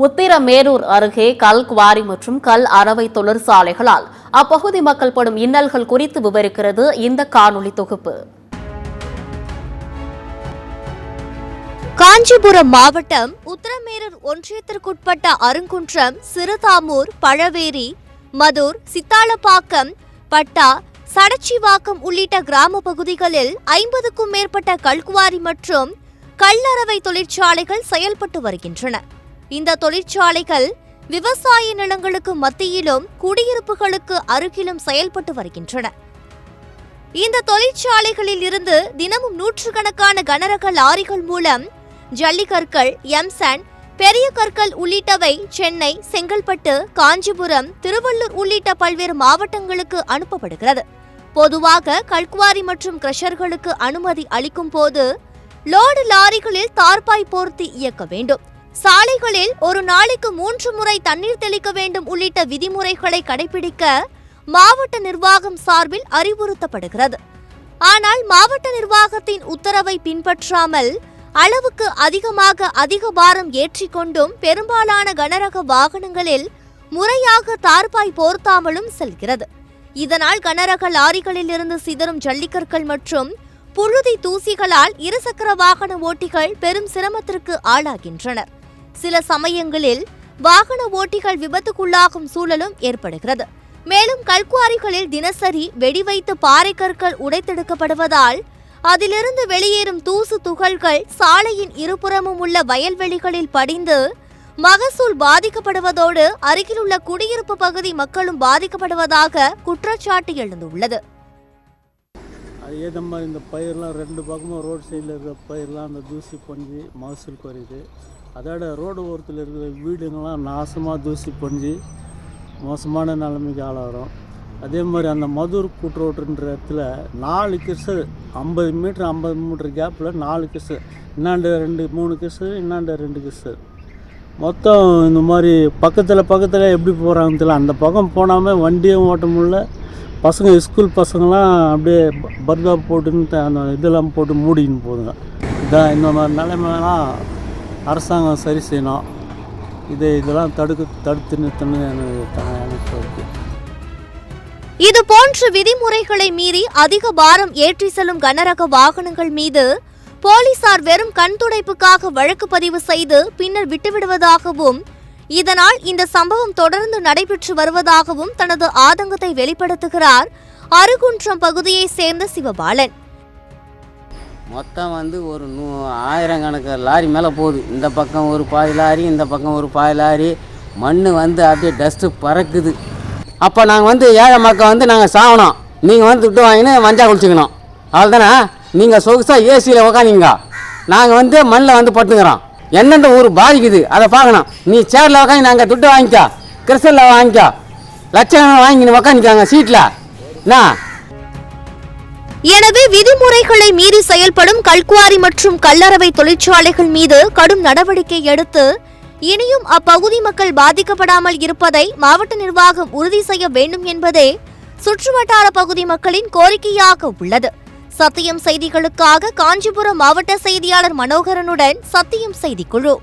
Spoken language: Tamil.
உத்திரமேரூர் அருகே கல் குவாரி மற்றும் கல் அரவை தொழிற்சாலைகளால் அப்பகுதி மக்கள் படும் இன்னல்கள் குறித்து விவரிக்கிறது இந்த காணொலி தொகுப்பு. காஞ்சிபுரம் மாவட்டம் உத்திரமேரூர் ஒன்றியத்திற்குட்பட்ட அருங்குன்றம், சிறுதாமூர், பழவேரி, மதுர், சித்தாலப்பாக்கம், பட்டா, சடச்சிவாக்கம் உள்ளிட்ட கிராம பகுதிகளில் 50க்கும் மேற்பட்ட கல்குவாரி மற்றும் கல்லறவை தொழிற்சாலைகள் செயல்பட்டு வருகின்றன. இந்த தொழிற்சாலைகள் விவசாய நிலங்களுக்கு மத்தியிலும் குடியிருப்புகளுக்கு அருகிலும் செயல்பட்டு வருகின்றன. இந்த தொழிற்சாலைகளில் இருந்து தினமும் நூற்றுக்கணக்கான கனரக லாரிகள் மூலம் ஜல்லிக்கற்கள், எம்சாண்ட், பெரிய கற்கள் உள்ளிட்டவை சென்னை, செங்கல்பட்டு, காஞ்சிபுரம், திருவள்ளூர் உள்ளிட்ட பல்வேறு மாவட்டங்களுக்கு அனுப்பப்படுகிறது. பொதுவாக கல்குவாரி மற்றும் கிரஷர்களுக்கு அனுமதி அளிக்கும் போது லோடு லாரிகளில் தார்பாய் போர்த்தி இயக்க வேண்டும். சாலைகளில் ஒரு நாளைக்கு 3 முறை தண்ணீர் தெளிக்க வேண்டும் உள்ளிட்ட விதிமுறைகளை கடைபிடிக்க மாவட்ட நிர்வாகம் சார்பில் அறிவுறுத்தப்படுகிறது. ஆனால் மாவட்ட நிர்வாகத்தின் உத்தரவை பின்பற்றாமல் அளவுக்கு அதிக பாரம் ஏற்றிக்கொண்டும் பெரும்பாலான கனரக வாகனங்களில் முறையாக தார்பாய் போர்த்தாமலும் செல்கிறது. இதனால் கனரக லாரிகளில் இருந்து சிதறும் ஜல்லிக்கற்கள் மற்றும் புழுதி தூசிகளால் இருசக்கர வாகன ஓட்டிகள் பெரும் சிரமத்திற்கு ஆளாகின்றனர். சில சமயங்களில் வாகன ஓட்டிகள் விபத்துக்குள்ளாகும் சூழலும் ஏற்படுகிறது. மேலும் கல்குவாரிகளில் தினசரி வெடிவைத்து பாறை கற்கள் உடைத்தெடுக்கப்படுவதால் அதிலிருந்து வெளியேறும் தூசு துகள்கள் சாலையின் இருபுறமும் உள்ள வயல்வெளிகளில் படிந்து மகசூல் பாதிக்கப்படுவதோடு அருகிலுள்ள குடியிருப்பு பகுதி மக்களும் பாதிக்கப்படுவதாக குற்றச்சாட்டு எழுந்துள்ளது. அதே மாதிரி இந்த பயிரெலாம் 2 பக்கமும் ரோடு சைடில் இருக்கிற பயிரெலாம் அந்த தூசி பொஞ்சி மகசூல் குறையுது. அதோட ரோடு ஓரத்தில் இருக்கிற வீடுங்கள்லாம் நாசமாக தூசி பொஞ்சி மோசமான நிலைமைக்கு ஆளாகிறோம். அதே மாதிரி அந்த மதுர் கூட்டுரோட்டுன்ற இடத்துல 4 கிசு 50 மீட்டர் 50 மீட்டர் கேப்பில் 4 கிசு, இன்னாண்டு 3 கிசு, இன்னாண்டு 2 கிசு, மொத்தம் இந்த மாதிரி பக்கத்தில் எப்படி போகிறாங்கன்னு தெரியல. அந்த பக்கம் போனாமல் வண்டியும் ஓட்ட முடியல. பசங்க ஸ்கூல் பசங்களாம் அப்படியே பர்தா போட்டுன்னு அந்த இதெல்லாம் போட்டு மூடின்னு போதுங்க. இதான் இந்த மாதிரி நிலைமைலாம் அரசாங்கம் சரி செய்யணும். இதெல்லாம் தடுத்து நிறுத்தணும் எனக்கு இருக்கு. இது போன்ற விதிமுறைகளை மீறி அதிக பாரம் ஏற்றி செல்லும் கனரக வாகனங்கள் மீது போலீசார் வெறும் கண்துடைப்புக்காக வழக்கு பதிவு செய்து பின்னர் விட்டுவிடுவதாகவும், இதனால் இந்த சம்பவம் தொடர்ந்து நடைபெற்று வருவதாகவும் தனது ஆதங்கத்தை வெளிப்படுத்துகிறார் அருகுன்றம் பகுதியை சேர்ந்த சிவபாலன். மொத்தம் ஒரு 1000 கணக்கு லாரி மேலே போகுது. இந்த பக்கம் ஒரு பாதி லாரி, இந்த பக்கம் ஒரு பாதி லாரி. மண் அப்படியே டஸ்ட்டு பறக்குது. அப்போ நாங்கள் ஏழை மக்கள் நாங்கள் சாகணும். நீங்கள் துட்டு வாங்கினு மஞ்சா குளிச்சுக்கணும். அவ்வளோதானே. நீங்கள் சொகுசாக ஏசியில் உக்காந்தீங்க, நாங்கள் மண்ணில் பட்டுக்கிறோம். என்னென்ன ஊர் பாதிக்குது அதை பார்க்கணும். நீ சேரில் உக்காந்து நாங்கள் துட்டு வாங்கிக்கோ, கிறிஸ்டலில் வாங்கிக்கோ, லட்சம் வாங்கி உக்காந்துக்காங்க சீட்டில். எனவே விதிமுறைகளை மீறி செயல்படும் கல்குவாரி மற்றும் கல்லறவை தொழிற்சாலைகள் மீது கடும் நடவடிக்கை எடுத்து இனியும் அப்பகுதி மக்கள் பாதிக்கப்படாமல் இருப்பதை மாவட்ட நிர்வாகம் உறுதி செய்ய வேண்டும் என்பதே சுற்றுவட்டார பகுதி மக்களின் கோரிக்கையாக உள்ளது. சத்தியம் செய்திகளுக்காக காஞ்சிபுரம் மாவட்ட செய்தியாளர் மனோகரனுடன் சத்தியம் செய்திக்குழு.